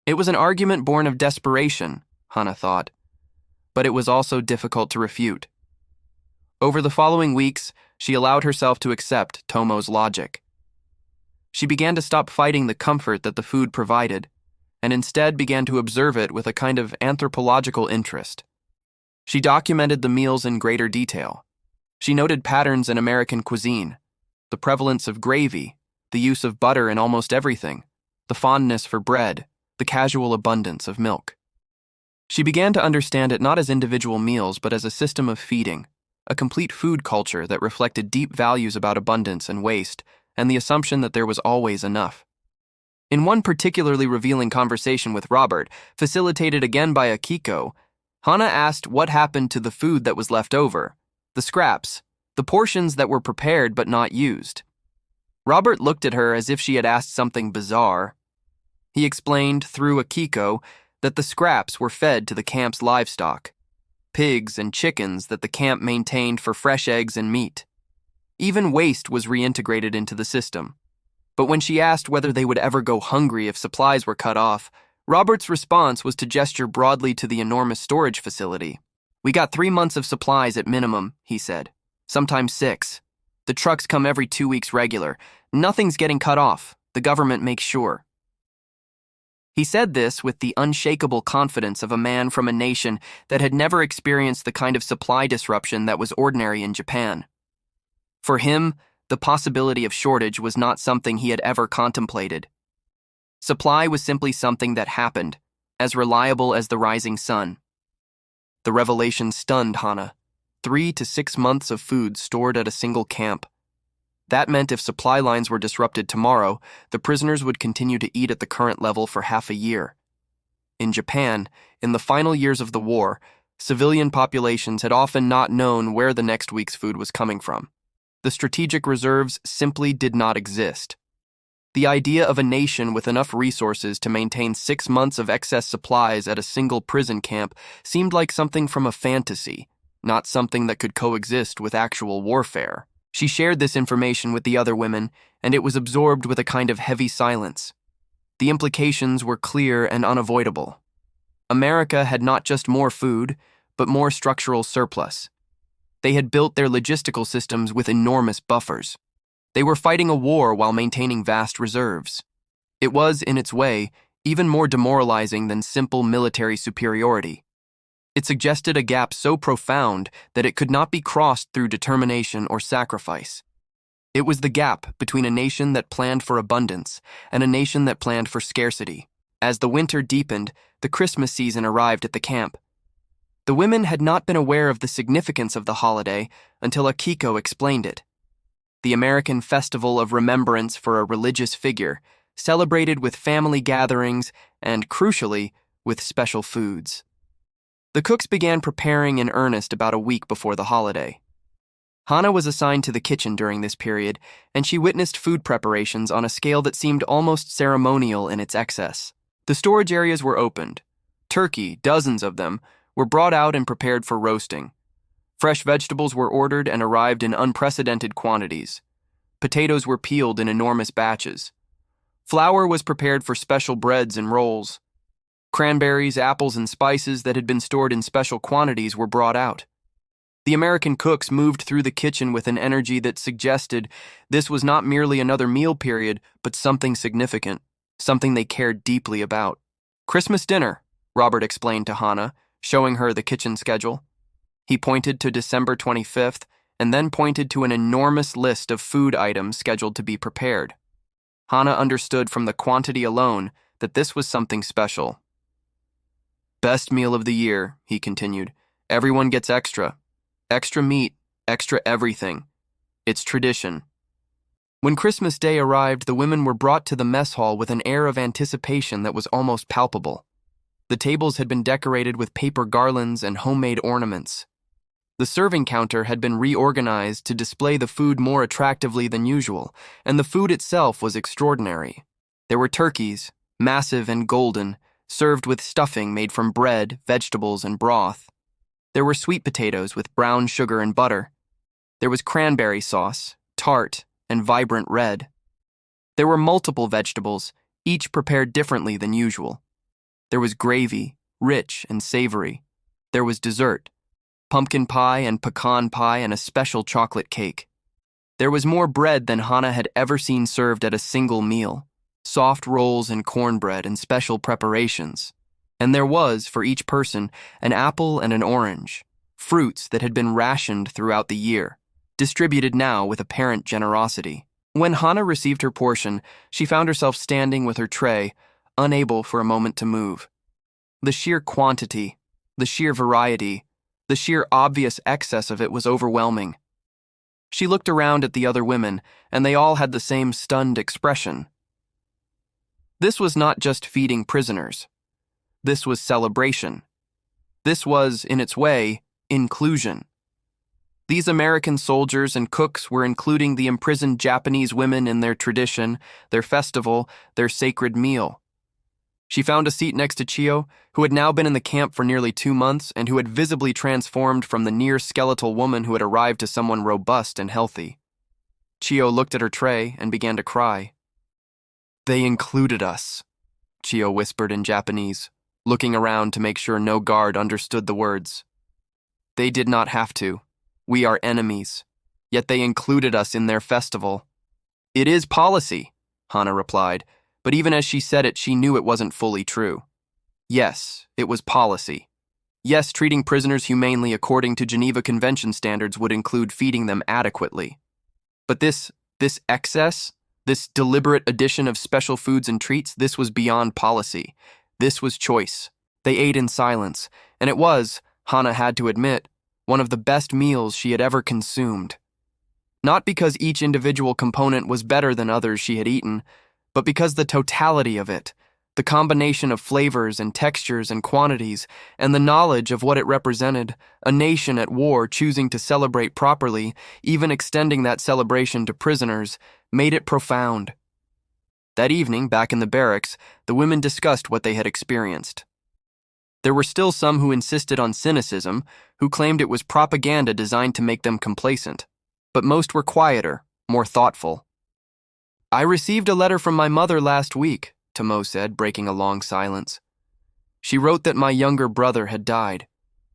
It was an argument born of desperation, Hannah thought, but it was also difficult to refute. Over the following weeks, she allowed herself to accept Tomo's logic. She began to stop fighting the comfort that the food provided, and instead began to observe it with a kind of anthropological interest. She documented the meals in greater detail. She noted patterns in American cuisine, the prevalence of gravy, the use of butter in almost everything, the fondness for bread, the casual abundance of milk. She began to understand it not as individual meals but as a system of feeding, a complete food culture that reflected deep values about abundance and waste, and the assumption that there was always enough. In one particularly revealing conversation with Robert, facilitated again by Akiko, Hannah asked what happened to the food that was left over, the scraps, the portions that were prepared but not used. Robert looked at her as if she had asked something bizarre. He explained, through Akiko, that the scraps were fed to the camp's livestock, pigs and chickens that the camp maintained for fresh eggs and meat. Even waste was reintegrated into the system. But when she asked whether they would ever go hungry if supplies were cut off, Robert's response was to gesture broadly to the enormous storage facility. "We got 3 months of supplies at minimum," he said. "Sometimes 6. The trucks come every 2 weeks regular. Nothing's getting cut off. The government makes sure." He said this with the unshakable confidence of a man from a nation that had never experienced the kind of supply disruption that was ordinary in Japan. For him, the possibility of shortage was not something he had ever contemplated. Supply was simply something that happened, as reliable as the rising sun. The revelation stunned Hannah. 3 to 6 months of food stored at a single camp. That meant if supply lines were disrupted tomorrow, the prisoners would continue to eat at the current level for half a year. In Japan, in the final years of the war, civilian populations had often not known where the next week's food was coming from. The strategic reserves simply did not exist. The idea of a nation with enough resources to maintain 6 months of excess supplies at a single prison camp seemed like something from a fantasy, not something that could coexist with actual warfare. She shared this information with the other women, and it was absorbed with a kind of heavy silence. The implications were clear and unavoidable. America had not just more food, but more structural surplus. They had built their logistical systems with enormous buffers. They were fighting a war while maintaining vast reserves. It was, in its way, even more demoralizing than simple military superiority. It suggested a gap so profound that it could not be crossed through determination or sacrifice. It was the gap between a nation that planned for abundance and a nation that planned for scarcity. As the winter deepened, the Christmas season arrived at the camp. The women had not been aware of the significance of the holiday until Akiko explained it. The American festival of remembrance for a religious figure, celebrated with family gatherings and, crucially, with special foods. The cooks began preparing in earnest about a week before the holiday. Hannah was assigned to the kitchen during this period, and she witnessed food preparations on a scale that seemed almost ceremonial in its excess. The storage areas were opened. Turkey, dozens of them, were brought out and prepared for roasting. Fresh vegetables were ordered and arrived in unprecedented quantities. Potatoes were peeled in enormous batches. Flour was prepared for special breads and rolls. Cranberries, apples, and spices that had been stored in special quantities were brought out. The American cooks moved through the kitchen with an energy that suggested this was not merely another meal period, but something significant, something they cared deeply about. "Christmas dinner," Robert explained to Hannah, showing her the kitchen schedule. He pointed to December 25th and then pointed to an enormous list of food items scheduled to be prepared. Hannah understood from the quantity alone that this was something special. "Best meal of the year," he continued. "Everyone gets extra. Extra meat, extra everything. It's tradition." When Christmas Day arrived, the women were brought to the mess hall with an air of anticipation that was almost palpable. The tables had been decorated with paper garlands and homemade ornaments. The serving counter had been reorganized to display the food more attractively than usual, and the food itself was extraordinary. There were turkeys, massive and golden, served with stuffing made from bread, vegetables, and broth. There were sweet potatoes with brown sugar and butter. There was cranberry sauce, tart, and vibrant red. There were multiple vegetables, each prepared differently than usual. There was gravy, rich and savory. There was dessert, pumpkin pie and pecan pie and a special chocolate cake. There was more bread than Hannah had ever seen served at a single meal, soft rolls and cornbread and special preparations. And there was, for each person, an apple and an orange, fruits that had been rationed throughout the year, distributed now with apparent generosity. When Hannah received her portion, she found herself standing with her tray, unable for a moment to move. The sheer quantity, the sheer variety, the sheer obvious excess of it was overwhelming. She looked around at the other women, and they all had the same stunned expression. This was not just feeding prisoners. This was celebration. This was, in its way, inclusion. These American soldiers and cooks were including the imprisoned Japanese women in their tradition, their festival, their sacred meal. She found a seat next to Chio, who had now been in the camp for nearly 2 months and who had visibly transformed from the near-skeletal woman who had arrived to someone robust and healthy. Chio looked at her tray and began to cry. "They included us," Chio whispered in Japanese, looking around to make sure no guard understood the words. "They did not have to. We are enemies. Yet they included us in their festival." "It is policy," Hannah replied, but even as she said it, she knew it wasn't fully true. Yes, it was policy. Yes, treating prisoners humanely according to Geneva Convention standards would include feeding them adequately. But this excess, this deliberate addition of special foods and treats, this was beyond policy. This was choice. They ate in silence, and it was, Hannah had to admit, one of the best meals she had ever consumed. Not because each individual component was better than others she had eaten, but because the totality of it, the combination of flavors and textures and quantities, and the knowledge of what it represented, a nation at war choosing to celebrate properly, even extending that celebration to prisoners, made it profound. That evening, back in the barracks, the women discussed what they had experienced. There were still some who insisted on cynicism, who claimed it was propaganda designed to make them complacent, but most were quieter, more thoughtful. "I received a letter from my mother last week," Tomo said, breaking a long silence. "She wrote that my younger brother had died.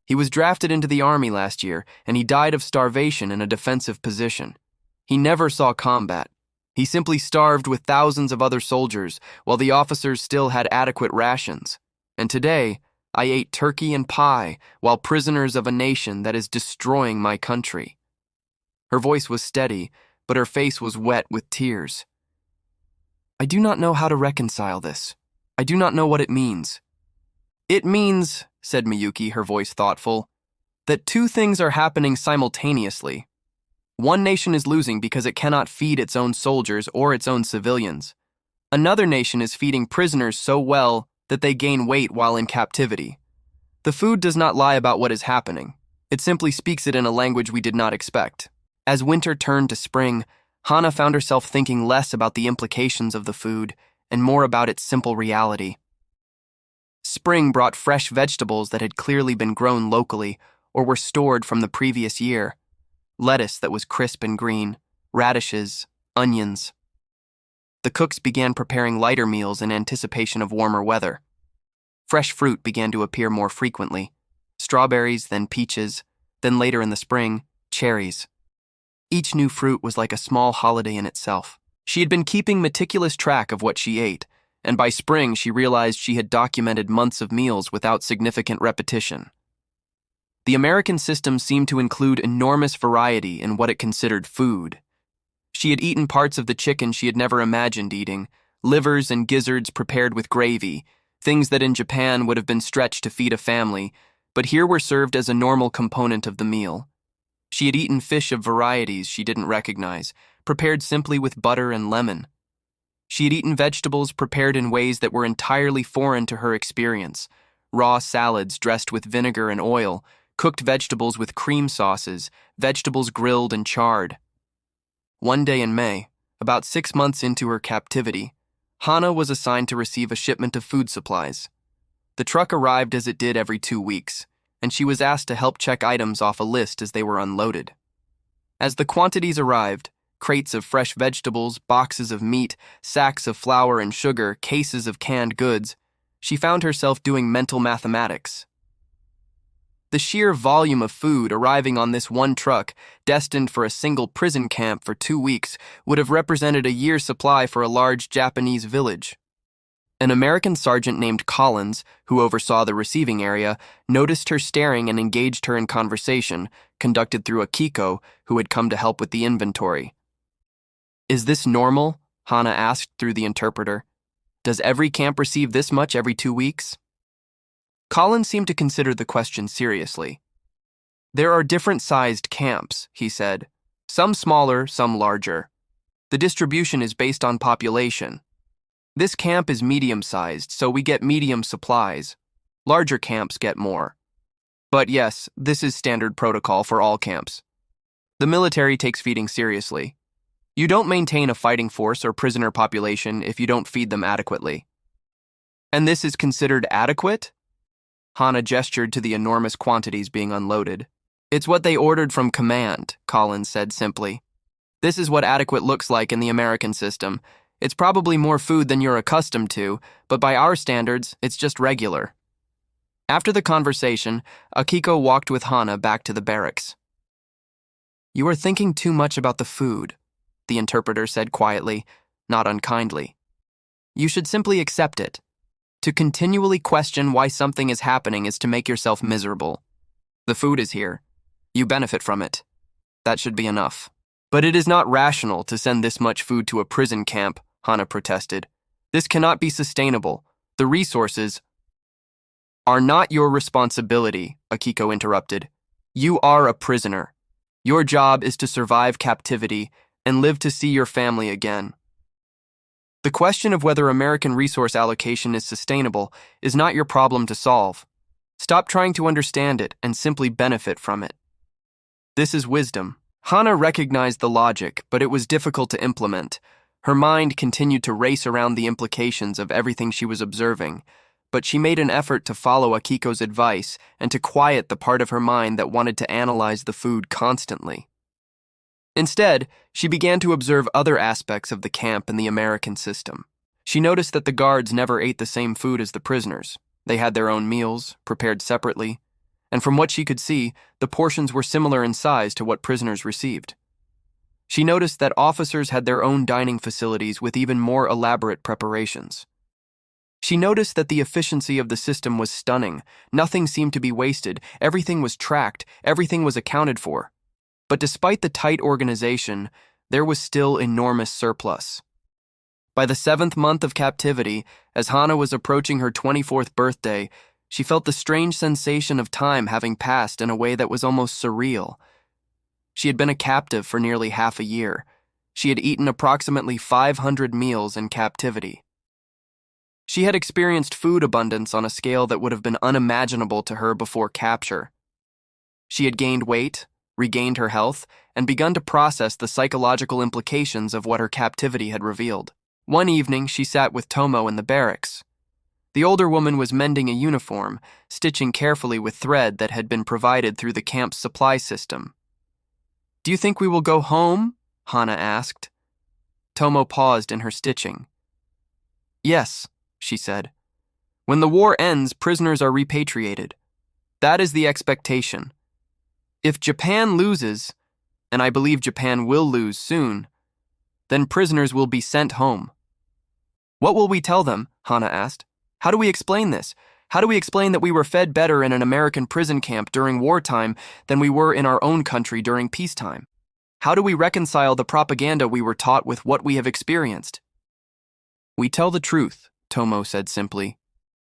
He was drafted into the army last year, and he died of starvation in a defensive position. He never saw combat. He simply starved with thousands of other soldiers, while the officers still had adequate rations. And today, I ate turkey and pie while prisoners of a nation that is destroying my country." Her voice was steady, but her face was wet with tears. "I do not know how to reconcile this. I do not know what it means." "It means," said Miyuki, her voice thoughtful, "that two things are happening simultaneously. One nation is losing because it cannot feed its own soldiers or its own civilians. Another nation is feeding prisoners so well that they gain weight while in captivity. The food does not lie about what is happening. It simply speaks it in a language we did not expect." As winter turned to spring, Hannah found herself thinking less about the implications of the food and more about its simple reality. Spring brought fresh vegetables that had clearly been grown locally or were stored from the previous year. Lettuce that was crisp and green, radishes, onions. The cooks began preparing lighter meals in anticipation of warmer weather. Fresh fruit began to appear more frequently. Strawberries, then peaches, then later in the spring, cherries. Each new fruit was like a small holiday in itself. She had been keeping meticulous track of what she ate, and by spring she realized she had documented months of meals without significant repetition. The American system seemed to include enormous variety in what it considered food. She had eaten parts of the chicken she had never imagined eating, livers and gizzards prepared with gravy, things that in Japan would have been stretched to feed a family, but here were served as a normal component of the meal. She had eaten fish of varieties she didn't recognize, prepared simply with butter and lemon. She had eaten vegetables prepared in ways that were entirely foreign to her experience, raw salads dressed with vinegar and oil, cooked vegetables with cream sauces, vegetables grilled and charred. One day in May, about 6 months into her captivity, Hannah was assigned to receive a shipment of food supplies. The truck arrived as it did every 2 weeks, and she was asked to help check items off a list as they were unloaded. As the quantities arrived, crates of fresh vegetables, boxes of meat, sacks of flour and sugar, cases of canned goods, she found herself doing mental mathematics. The sheer volume of food arriving on this one truck, destined for a single prison camp for 2 weeks, would have represented a year's supply for a large Japanese village. An American sergeant named Collins, who oversaw the receiving area, noticed her staring and engaged her in conversation, conducted through Akiko, who had come to help with the inventory. "Is this normal?" Hana asked through the interpreter. "Does every camp receive this much every 2 weeks?" Collins seemed to consider the question seriously. "There are different-sized camps," he said. "Some smaller, some larger. The distribution is based on population. This camp is medium-sized, so we get medium supplies. Larger camps get more. But yes, this is standard protocol for all camps. The military takes feeding seriously. You don't maintain a fighting force or prisoner population if you don't feed them adequately." "And this is considered adequate?" Hana gestured to the enormous quantities being unloaded. "It's what they ordered from command," Collins said simply. "This is what adequate looks like in the American system. It's probably more food than you're accustomed to, but by our standards, it's just regular." After the conversation, Akiko walked with Hana back to the barracks. "You are thinking too much about the food," the interpreter said quietly, not unkindly. "You should simply accept it. To continually question why something is happening is to make yourself miserable. The food is here. You benefit from it. That should be enough." "But it is not rational to send this much food to a prison camp," Hana protested. "This cannot be sustainable. The resources are not your responsibility," Akiko interrupted. "You are a prisoner. Your job is to survive captivity and live to see your family again. The question of whether American resource allocation is sustainable is not your problem to solve. Stop trying to understand it and simply benefit from it. This is wisdom." Hana recognized the logic, but it was difficult to implement. Her mind continued to race around the implications of everything she was observing, but she made an effort to follow Akiko's advice and to quiet the part of her mind that wanted to analyze the food constantly. Instead, she began to observe other aspects of the camp and the American system. She noticed that the guards never ate the same food as the prisoners. They had their own meals, prepared separately, and from what she could see, the portions were similar in size to what prisoners received. She noticed that officers had their own dining facilities with even more elaborate preparations. She noticed that the efficiency of the system was stunning. Nothing seemed to be wasted. Everything was tracked. Everything was accounted for. But despite the tight organization, there was still enormous surplus. By the 7th month of captivity, as Hana was approaching her 24th birthday, she felt the strange sensation of time having passed in a way that was almost surreal. She had been a captive for nearly half a year. She had eaten approximately 500 meals in captivity. She had experienced food abundance on a scale that would have been unimaginable to her before capture. She had gained weight, regained her health, and begun to process the psychological implications of what her captivity had revealed. One evening, she sat with Tomo in the barracks. The older woman was mending a uniform, stitching carefully with thread that had been provided through the camp's supply system. "Do you think we will go home?" Hana asked. Tomo paused in her stitching. "Yes," she said. "When the war ends, prisoners are repatriated. That is the expectation. If Japan loses, and I believe Japan will lose soon, then prisoners will be sent home." "What will we tell them?" Hana asked. "How do we explain this? How do we explain that we were fed better in an American prison camp during wartime than we were in our own country during peacetime? How do we reconcile the propaganda we were taught with what we have experienced?" "We tell the truth," Tomo said simply.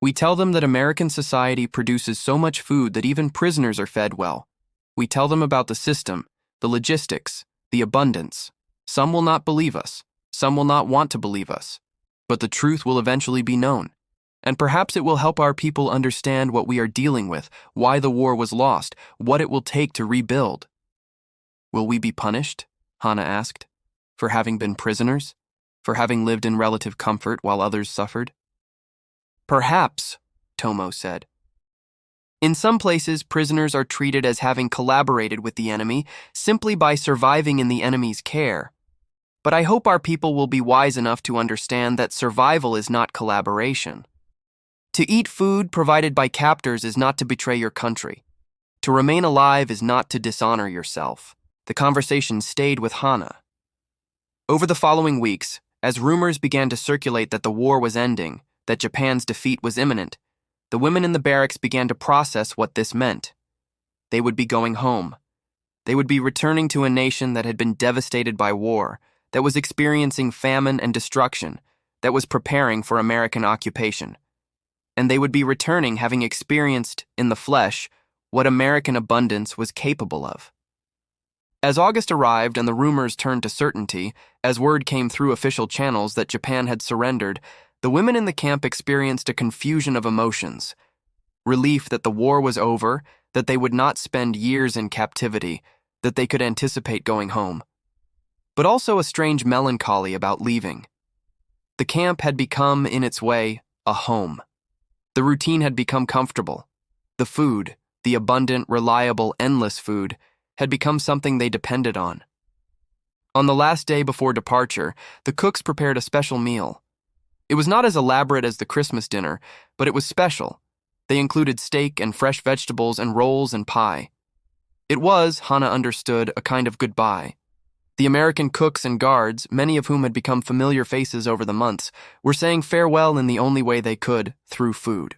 "We tell them that American society produces so much food that even prisoners are fed well. We tell them about the system, the logistics, the abundance. Some will not believe us. Some will not want to believe us. But the truth will eventually be known. And perhaps it will help our people understand what we are dealing with, why the war was lost, what it will take to rebuild." "Will we be punished?" Hana asked. "For having been prisoners? For having lived in relative comfort while others suffered?" "Perhaps," Tomo said. "In some places, prisoners are treated as having collaborated with the enemy simply by surviving in the enemy's care. But I hope our people will be wise enough to understand that survival is not collaboration. To eat food provided by captors is not to betray your country. To remain alive is not to dishonor yourself. The conversation stayed with Hana. Over the following weeks, as rumors began to circulate that the war was ending, that Japan's defeat was imminent, the women in the barracks began to process what this meant. They would be going home. They would be returning to a nation that had been devastated by war, that was experiencing famine and destruction, that was preparing for American occupation. And they would be returning having experienced, in the flesh, what American abundance was capable of. As August arrived and the rumors turned to certainty, as word came through official channels that Japan had surrendered, the women in the camp experienced a confusion of emotions. Relief that the war was over, that they would not spend years in captivity, that they could anticipate going home. But also a strange melancholy about leaving. The camp had become, in its way, a home. The routine had become comfortable. The food, the abundant, reliable, endless food, had become something they depended on. On the last day before departure, the cooks prepared a special meal. It was not as elaborate as the Christmas dinner, but it was special. They included steak and fresh vegetables and rolls and pie. It was, Hana understood, a kind of goodbye. The American cooks and guards, many of whom had become familiar faces over the months, were saying farewell in the only way they could, through food.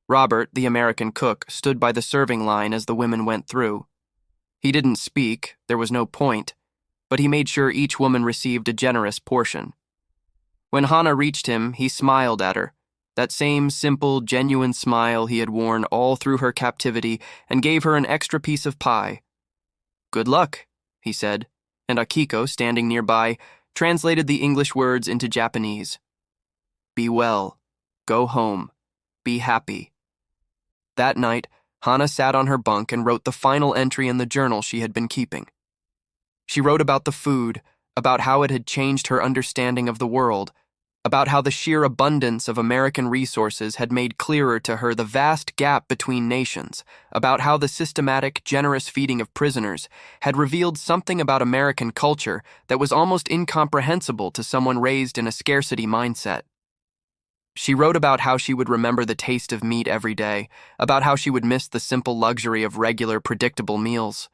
Robert, the American cook, stood by the serving line as the women went through. He didn't speak, there was no point, but he made sure each woman received a generous portion. When Hana reached him, he smiled at her, that same simple, genuine smile he had worn all through her captivity, and gave her an extra piece of pie. "Good luck," he said, and Akiko, standing nearby, translated the English words into Japanese. "Be well. Go home. Be happy." That night, Hana sat on her bunk and wrote the final entry in the journal she had been keeping. She wrote about the food, about how it had changed her understanding of the world, about how the sheer abundance of American resources had made clearer to her the vast gap between nations, about how the systematic, generous feeding of prisoners had revealed something about American culture that was almost incomprehensible to someone raised in a scarcity mindset. She wrote about how she would remember the taste of meat every day, about how she would miss the simple luxury of regular, predictable meals.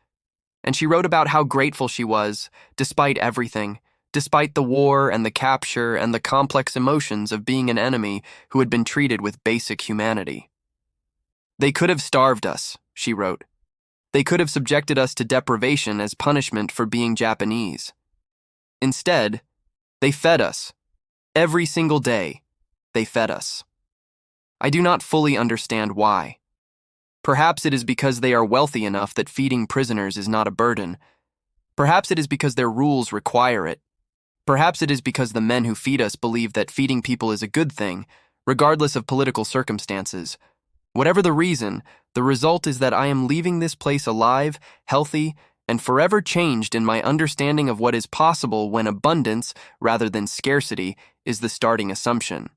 And she wrote about how grateful she was, despite everything, despite the war and the capture and the complex emotions of being an enemy who had been treated with basic humanity. "They could have starved us," she wrote. "They could have subjected us to deprivation as punishment for being Japanese. Instead, they fed us. Every single day, they fed us. I do not fully understand why. Perhaps it is because they are wealthy enough that feeding prisoners is not a burden. Perhaps it is because their rules require it. Perhaps it is because the men who feed us believe that feeding people is a good thing, regardless of political circumstances. Whatever the reason, the result is that I am leaving this place alive, healthy, and forever changed in my understanding of what is possible when abundance, rather than scarcity, is the starting assumption."